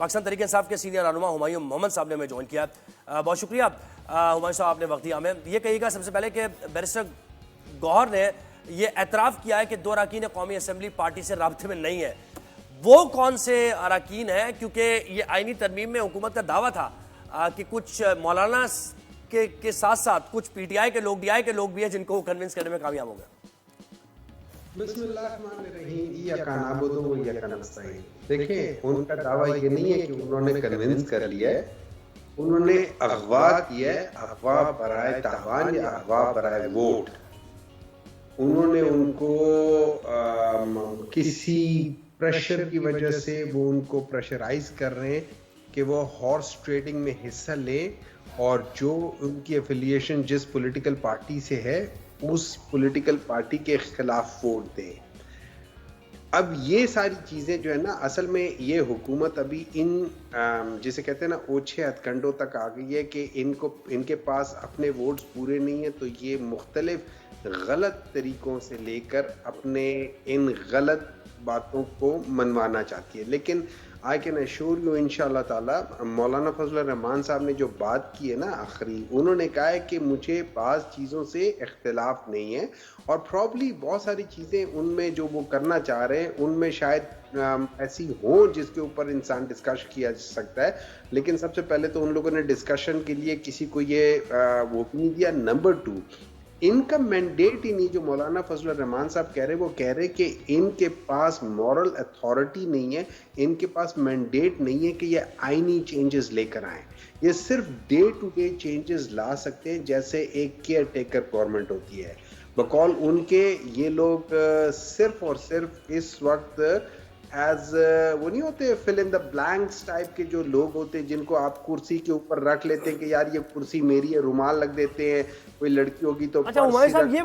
پاکستان تحریک انصاف کے سینئر رہنما ہمایوں محمد صاحب نے ہمیں جوائن کیا. بہت شکریہ ہمایوں صاحب، آپ نے وقت دیا ہمیں. یہ کہیے گا سب سے پہلے کہ بیرسٹر گوہر نے یہ اعتراف کیا ہے کہ 2 اراکین قومی اسمبلی پارٹی سے رابطے میں نہیں ہے. وہ کون سے اراکین ہیں؟ کیونکہ یہ آئینی ترمیم میں حکومت کا دعویٰ تھا کہ کچھ مولانا کے ساتھ ساتھ کچھ پی ٹی آئی کے لوگ ڈی آئی کے لوگ بھی ہیں جن کو وہ کنونس کرنے میں کامیاب ہو گئے. بسم اللہ الرحمن الرحیم. ایاک نعبد و ایاک نستعین. دیکھیں ان کا دعویٰ یہ نہیں ہے کہ انہوں نے کنونس کر لیا ہے، انہوں نے اغوا کیا ہے، اغوا برائے تاوان یا اغوا برائے ووٹ. انہوں نے ان کو کسی پریشر کی وجہ سے وہ ان کو پریشرائز کر رہے ہیں کہ وہ ہارس ٹریڈنگ میں حصہ لیں اور جو ان کی افیلیشن جس پولیٹیکل پارٹی سے ہے اس پولیٹیکل پارٹی کے خلاف ووٹ دیں. اب یہ ساری چیزیں جو ہے نا، اصل میں یہ حکومت ابھی ان جسے کہتے ہیں نا اوچھے ہتھ کنڈوں تک آ گئی ہے کہ ان کے پاس اپنے ووٹس پورے نہیں ہیں، تو یہ مختلف غلط طریقوں سے لے کر اپنے ان غلط باتوں کو منوانا چاہتی ہے. لیکن I can assure you انشاءاللہ تعالی مولانا فضل الرحمان صاحب نے جو بات کی ہے نا آخری، انہوں نے کہا ہے کہ مجھے بعض چیزوں سے اختلاف نہیں ہے اور پرابلی بہت ساری چیزیں ان میں جو وہ کرنا چاہ رہے ہیں ان میں شاید ایسی ہوں جس کے اوپر انسان ڈسکش کیا جا سکتا ہے. لیکن سب سے پہلے تو ان لوگوں نے ڈسکشن کے لیے کسی کو یہ وہ نہیں دیا. نمبر 2، ان کا مینڈیٹ ہی نہیں. جو مولانا فضل الرحمان صاحب کہہ رہے وہ کہہ رہے کہ ان کے پاس مورل اتھارٹی نہیں ہے، ان کے پاس مینڈیٹ نہیں ہے کہ یہ آئینی چینجز لے کر آئیں. یہ صرف ڈے ٹو ڈے چینجز لا سکتے ہیں جیسے ایک کیئر ٹیکر گورنمنٹ ہوتی ہے. بقول ان کے یہ لوگ صرف اور صرف اس وقت ایز وہ نہیں ہوتے فل ان دا بلینکس ٹائپ کے جو لوگ ہوتے ہیں جن کو آپ کرسی کے اوپر رکھ لیتے ہیں کہ یار یہ کرسی میری ہے، رومال لگ دیتے ہیں، کوئی لڑکی ہوگی تو. اچھا ہمایوں صاحب یہ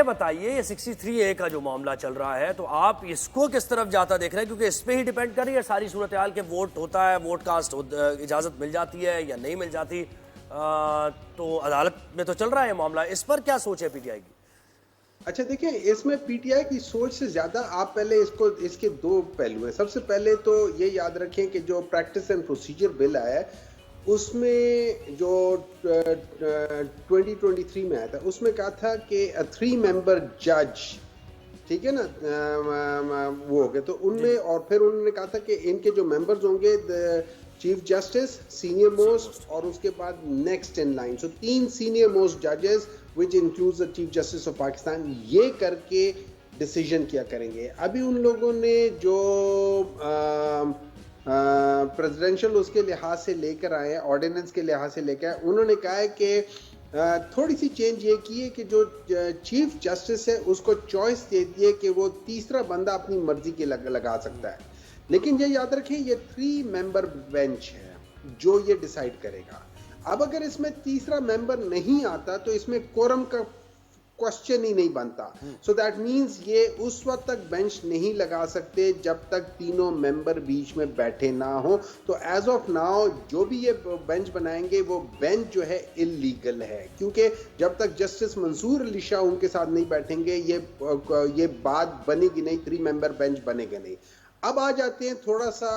بتائیے یہ 63A کا جو معاملہ چل رہا ہے تو آپ اس کو کس طرف جاتا دیکھ رہے ہیں؟ کیونکہ اس پہ ہی ڈیپینڈ کر رہی ہے ساری صورتحال کہ ووٹ ہوتا ہے، ووٹ کاسٹ اجازت مل جاتی ہے یا نہیں مل جاتی. تو عدالت میں تو چل رہا ہے یہ معاملہ، اس پر کیا سوچ ہے پی ٹی آئی کی؟ اچھا دیکھیں، اس میں پی ٹی آئی کی سوچ سے زیادہ آپ پہلے اس کے 2 پہلو ہیں. سب سے پہلے تو یہ یاد رکھیں کہ جو پریکٹس اینڈ پروسیجر بل آیا ہے اس میں جو 2023 میں آیا تھا اس میں کہا تھا کہ 3 ممبر جج، ٹھیک ہے نا، وہ ہو گئے. تو ان میں اور پھر انہوں نے کہا تھا کہ ان کے جو ممبرز ہوں گے چیف جسٹس سینئر موسٹ اور اس کے بعد next in line. So 3 senior most ججز which includes the chief justice of Pakistan یہ کر کے ڈیسیژن کیا کریں گے. ابھی ان لوگوں نے جو پریزیڈنشل اس کے لحاظ سے لے کر آئے ہیں، آرڈیننس کے لحاظ سے لے کر آئے، انہوں نے کہا ہے کہ تھوڑی سی چینج یہ کی ہے کہ جو چیف جسٹس ہے اس کو چوائس دے دی ہے کہ وہ تیسرا بندہ اپنی مرضی کے لگا سکتا ہے. لیکن یہ یاد رکھیں یہ 3 ممبر بینچ ہے جو یہ ڈیسائیڈ کرے گا. اب اگر اس میں تیسرا ممبر نہیں آتا تو اس میں کورم کا کوشچن ہی نہیں بنتا. سو دیٹ مینز یہ اس وقت تک بینچ نہیں لگا سکتے جب تک تینوں ممبر بیچ میں بیٹھے نہ ہوں. تو ایز آف ناؤ جو بھی یہ بینچ بنائیں گے وہ بینچ جو ہے اللیگل ہے، کیونکہ جب تک جسٹس منصور علی شاہ ان کے ساتھ نہیں بیٹھیں گے یہ بات بنے گی نہیں، 3 ممبر بینچ بنے گا نہیں. اب آ جاتے ہیں تھوڑا سا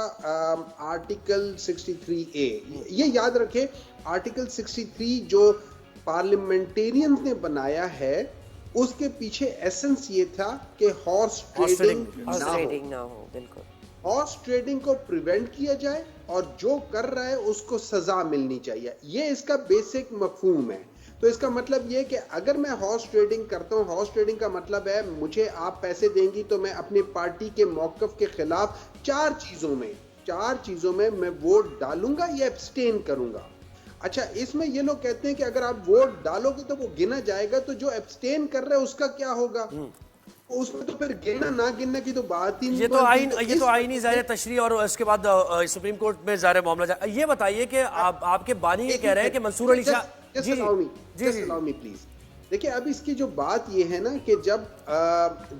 آرٹیکل 63A. یہ یاد رکھیں آرٹیکل 63 جو پارلیمنٹیرینز نے بنایا ہے اس کے پیچھے ایسنس یہ تھا کہ ہارس ٹریڈنگ نہ ہو. بالکل ہارس ٹریڈنگ کو پریونٹ کیا جائے اور جو کر رہا ہے اس کو سزا ملنی چاہیے. یہ اس کا بیسک مفہوم ہے. تو اس کا مطلب یہ کہ اگر میں ہارس ٹریڈنگ کرتا ہوں، ہارس ٹریڈنگ کا مطلب ہے مجھے آپ پیسے دیں گی تو میں اپنی پارٹی کے موقف کے خلاف 4 چیزوں میں میں ووٹ ڈالوں گا یا ایبسٹین کروں گا. اچھا اس میں یہ لوگ کہتے ہیں کہ اگر آپ ووٹ ڈالو گے تو وہ گنا جائے گا، تو جو ایبسٹین کر رہا ہے اس کا کیا ہوگا؟ اس میں تو پھر گننا نہ گننا کی تو بات ہی نہیں. یہ تو آئینی ظاہر تشریح اور اس کے بعد سپریم کورٹ میں ظاہر معاملہ جائے. یہ بتائیے کہ آپ کے بانی یہ کہہ رہے ہیں کہ منصور علی شاہ پلیز دیکھیں اب اس کی جو بات یہ ہے نا کہ جب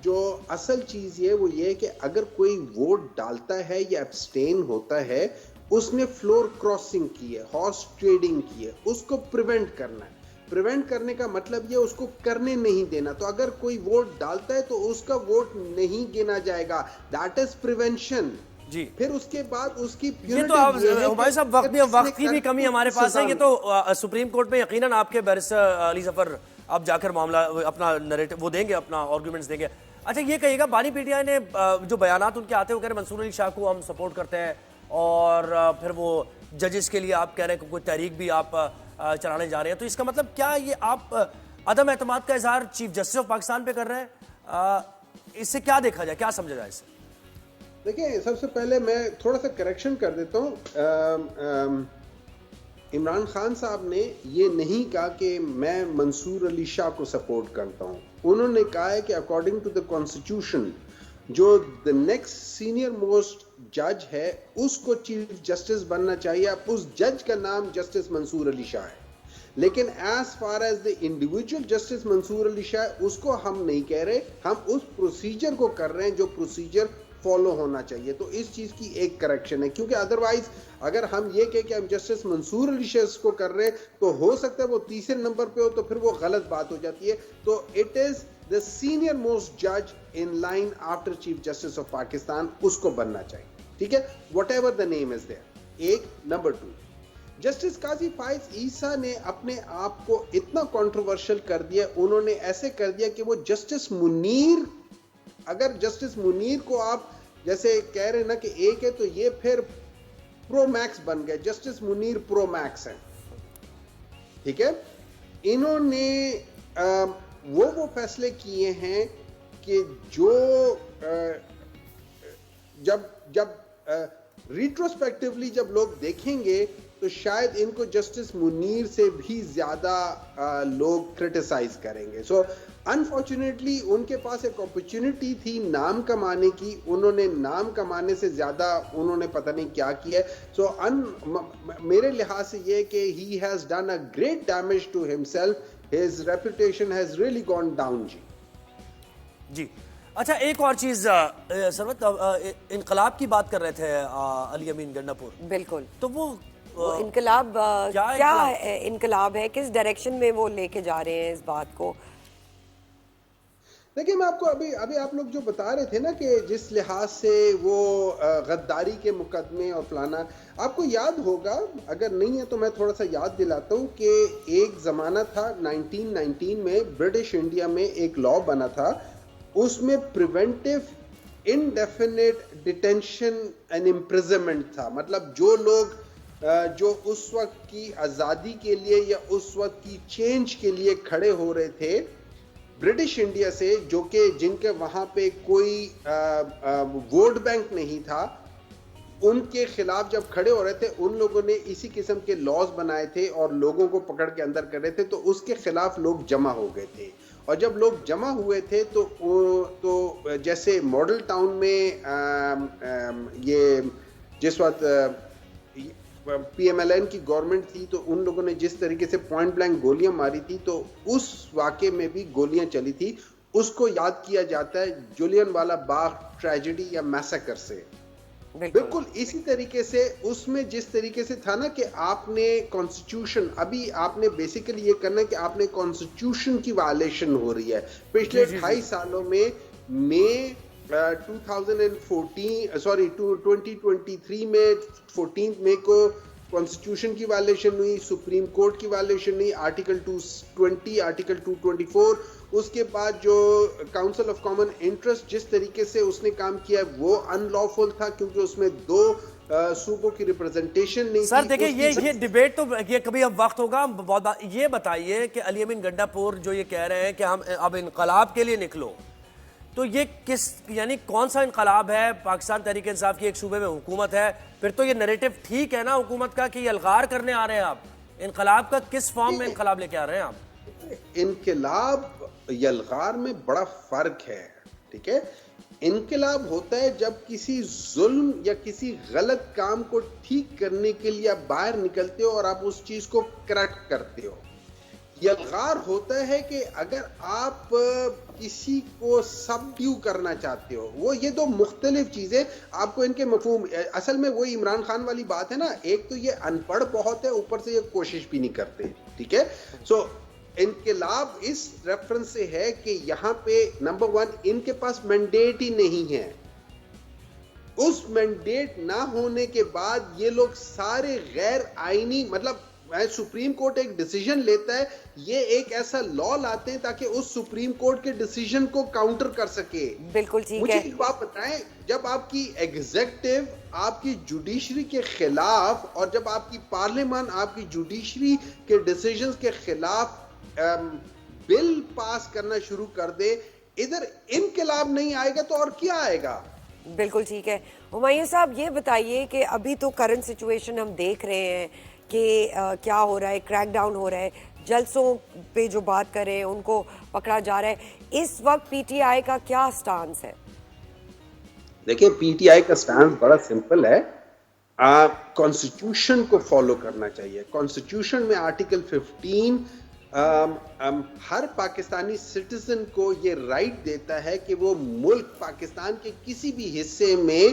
جو اصل چیز یہ وہ یہ کہ اگر کوئی ووٹ ڈالتا ہے یا ایبسٹین ہوتا ہے اس نے فلور کراسنگ کی ہے، ہارس ٹریڈنگ کی ہے، اس کو پریونٹ کرنا ہے. پریونٹ کرنے کا مطلب یہ اس کو کرنے نہیں دینا. تو اگر کوئی ووٹ ڈالتا ہے تو اس کا ووٹ نہیں گنا جائے گا. That is prevention. جی پھر اس کے بعد اس کی یہ تو آپ ہمارے صاحب وقت کی بھی کمی ہمارے پاس ہے. یہ تو سپریم کورٹ میں یقیناً آپ کے بیرسٹر علی ظفر آپ جا کر معاملہ اپنا نریٹو وہ دیں گے, اپنا آرگومنٹس دیں گے. اچھا یہ کہیے گا, بانی پی ٹی آئی نے جو بیانات ان کے آتے ہیں وہ کہہ رہے ہیں منصور علی شاہ کو ہم سپورٹ کرتے ہیں, اور پھر وہ ججز کے لیے آپ کہہ رہے ہیں کہ کوئی تحریک بھی آپ چلانے جا رہے ہیں. تو اس کا مطلب کیا یہ آپ عدم اعتماد کا اظہار چیف جسٹس آف پاکستان پہ کر رہے ہیں؟ اس سے کیا دیکھا جائے, کیا سمجھا جائے اس سے؟ دیکھیں, سب سے پہلے میں تھوڑا سا کریکشن کر دیتا ہوں. عمران خان صاحب نے یہ نہیں کہا کہ میں منصور علی شاہ کو سپورٹ کرتا ہوں. انہوں نے کہا ہے کہ اکارڈنگ ٹو دا کانسٹیٹیوشن جو دا نیکسٹ سینئر موسٹ جج ہے اس کو چیف جسٹس بننا چاہیے. اب اس جج کا نام جسٹس منصور علی شاہ ہے, لیکن as far as the individual justice Mansoor Ali Shah اس کو ہم نہیں کہہ رہے, ہم اس پروسیجر کو کر رہے ہیں جو پروسیجر فالو ہونا چاہیے. تو اس چیز کی ایک کریکشن ہے, کیونکہ ادروائز اگر ہم یہ کہیں کہ ہم جسٹس منصور علی شاہ کو کر رہے ہیں تو ہو سکتا ہے وہ تیسرے نمبر پہ ہو, تو پھر وہ غلط بات ہو جاتی ہے. تو it is the senior most جج in line after chief justice of Pakistan, اس کو بننا چاہیے. ٹھیک ہے, whatever the name is there. ایک. نمبر 2, جسٹس قاضی فائز عیسیٰ نے اپنے آپ کو اتنا کنٹروورشل کر دیا, انہوں نے ایسے کر دیا کہ وہ جسٹس منیر, اگر جسٹس منیر کو آپ جیسے کہہ رہے ہیں نا کہ ایک ہے تو یہ پھر پرو میکس بن گئے, جسٹس منیر پرو میکس ہیں. ٹھیک ہے, انہوں نے وہ فیصلے کیے ہیں کہ جو جب ریٹروسپیکٹیولی جب لوگ دیکھیں گے تو شاید ان کو جسٹس منیر سے بھی زیادہ لوگ کرٹیسائز کریں گے. سو انفارچونیٹلی ان کے پاس ایک اپرچونٹی تھی نام کمانے کی, انہوں نے نام کمانے سے زیادہ انہوں نے پتہ نہیں کیا کیا ہے. سو میرے لحاظ سے یہ کہ he has done a great damage to himself, his reputation has really gone down. جی اچھا, ایک اور چیز سرورت, انقلاب کی بات کر رہے تھے علی امین گنڈا پور. بالکل, تو وہ انقلاب کیا انقلاب ہے, کس ڈائریکشن میں وہ لے کے جا رہے ہیں اس بات کو؟ دیکھیں, میں آپ کو ابھی آپ لوگ جو بتا رہے تھے نا کہ جس لحاظ سے وہ غداری کے مقدمے اور فلانا, آپ کو یاد ہوگا, اگر نہیں ہے تو میں تھوڑا سا یاد دلاتا ہوں کہ ایک زمانہ تھا 1919 میں برٹش انڈیا میں ایک لا بنا تھا, اس میں preventive indefinite detention and imprisonment تھا. مطلب جو لوگ جو اس وقت کی آزادی کے لیے یا اس وقت کی چینج کے لیے کھڑے ہو رہے تھے برٹش انڈیا سے, جو کہ جن کے وہاں پہ کوئی ووٹ بینک نہیں تھا, ان کے خلاف جب کھڑے ہو رہے تھے ان لوگوں نے اسی قسم کے لاز بنائے تھے اور لوگوں کو پکڑ کے اندر کر رہے تھے, تو اس کے خلاف لوگ جمع ہو گئے تھے. اور جب لوگ جمع ہوئے تھے تو جیسے ماڈل ٹاؤن میں یہ جس وقت پی ایم ایل این کی گورنمنٹ تھی تو ان لوگوں نے جس طریقے سے پوائنٹ بلینک گولیاں ماری تھی, تو اس واقعے میں بھی گولیاں چلی تھی, اس کو یاد کیا جاتا ہے جولین والا باغ ٹریجڈی یا میسیکر سے. بالکل اسی طریقے سے اس میں جس طریقے سے تھا نا کہ آپ نے کانسٹیٹیوشن, ابھی آپ نے بیسیکلی یہ کرنا ہے کہ آپ نے کانسٹیٹیوشن کی وائلیشن ہو رہی ہے پچھلے 2.5 سالوں میں. 2023 میں 14 مئی کو کانسٹیٹیوشن کی وائلیشن ہوئی, سپریم کورٹ کی وائلیشن ہوئی, آرٹیکل 220, آرٹیکل 224. اس کے بعد جو کاؤنسل آف کامن انٹرسٹ جس طریقے سے اس نے کام کیا وہ ان لافل تھا, کیونکہ اس میں 2 صوبوں کی ریپرزنٹیشن نہیں تھی. سر دیکھیں, یہ ڈیبیٹ تو یہ کبھی اب وقت ہوگا بہت. یہ بتائیے کہ علی امین گنڈا پور جو یہ کہہ رہے ہیں کہ ہم اب انقلاب کے لیے نکلو, تو یہ کس یعنی کون سا انقلاب ہے؟ پاکستان تحریک انصاف کی ایک صوبے میں حکومت ہے, پھر تو یہ نیریٹو ٹھیک ہے نا حکومت کا کہ یہ الغار کرنے آ رہے ہیں آپ. انقلاب کا کس فارم میں انقلاب لے کے آ رہے ہیں آپ؟ انقلاب یلغار میں بڑا فرق ہے. ٹھیک ہے, انقلاب ہوتا ہے جب کسی ظلم یا کسی غلط کام کو ٹھیک کرنے کے لیے آپ باہر نکلتے ہو اور آپ اس چیز کو کریکٹ کرتے ہو. یلغار ہوتا ہے کہ اگر آپ کسی کو سبڈیو کرنا چاہتے ہو. وہ یہ 2 مختلف چیزیں, آپ کو ان کے مفہوم اصل میں وہی عمران خان والی بات ہے نا, ایک تو یہ ان پڑھ بہت ہے, اوپر سے یہ کوشش بھی نہیں کرتے. ٹھیک ہے, سو انقلاب اس ریفرنس سے ہے کہ یہاں پہ نمبر 1 ان کے پاس مینڈیٹ ہی نہیں ہے. اس مینڈیٹ نہ ہونے کے بعد یہ لوگ سارے غیر آئینی مطلب سپریم کورٹ ایک ڈیسیژن لیتا ہے, یہ ایک ایسا لا لاتے ہیں تاکہ اس سپریم کورٹ کے ڈیسیژن کو کاؤنٹر کر سکے. بالکل ٹھیک ہے. مجھے ایک بات بتائیں, جب آپ کی ایگزیکٹو آپ کی جوڈیشری کے خلاف اور جب آپ کی پارلیمان آپ کی جوڈیشری کے ڈیسیژنز کے خلاف بل پاس کرنا شروع کر دے, ادھر انقلاب نہیں آئے گا تو اور کیا آئے گا؟ بالکل ٹھیک ہے. ہمایوں صاحب یہ بتائیے کہ ابھی تو کرنٹ سچویشن ہم دیکھ رہے ہیں کہ کیا ہو رہا ہے, کریک ڈاؤن ہو رہا ہے, جلسوں پہ جو بات کر رہے ہیں ان کو پکڑا جا رہا ہے. اس وقت پی ٹی آئی کا کیا سٹانس ہے؟ دیکھیں پی ٹی آئی کا سٹانس بڑا سمپل ہے, کانسٹیٹیوشن کو فالو کرنا چاہیے. کانسٹیٹیوشن میں آرٹیکل 15 ہر پاکستانی سٹیزن کو یہ رائٹ دیتا ہے کہ وہ ملک پاکستان کے کسی بھی حصے میں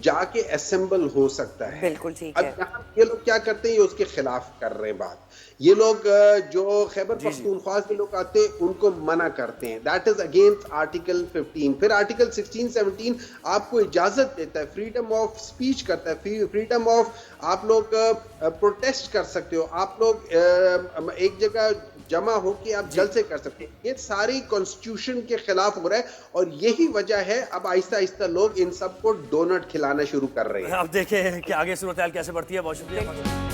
جا کے اسمبل ہو سکتا ہے. بالکل ٹھیک ہے. اب یہاں یہ لوگ کیا کرتے ہیں, یہ اس کے خلاف کر رہے ہیں بات. یہ لوگ جو خیبر پختونخوا کے لوگ آتے ہیں ان کو منع کرتے ہیں, دیٹ از اگینسٹ آرٹیکل 15. پھر آرٹیکل 16-17 آپ کو اجازت دیتا ہے, فریڈم آف اسپیچ کرتا ہے, فریڈم آف آپ لوگ پروٹیسٹ کر سکتے ہو, آپ لوگ ایک جگہ جمع ہو کے آپ جلسے کر سکتے ہیں. یہ ساری کانسٹیٹیوشن کے خلاف ہو رہا ہے اور یہی وجہ ہے اب آہستہ آہستہ لوگ ان سب کو ڈونٹ کھلانا شروع کر رہے ہیں. اب دیکھیں کہ آگے صورتحال کیسے بڑھتی ہے. بہت شکریہ.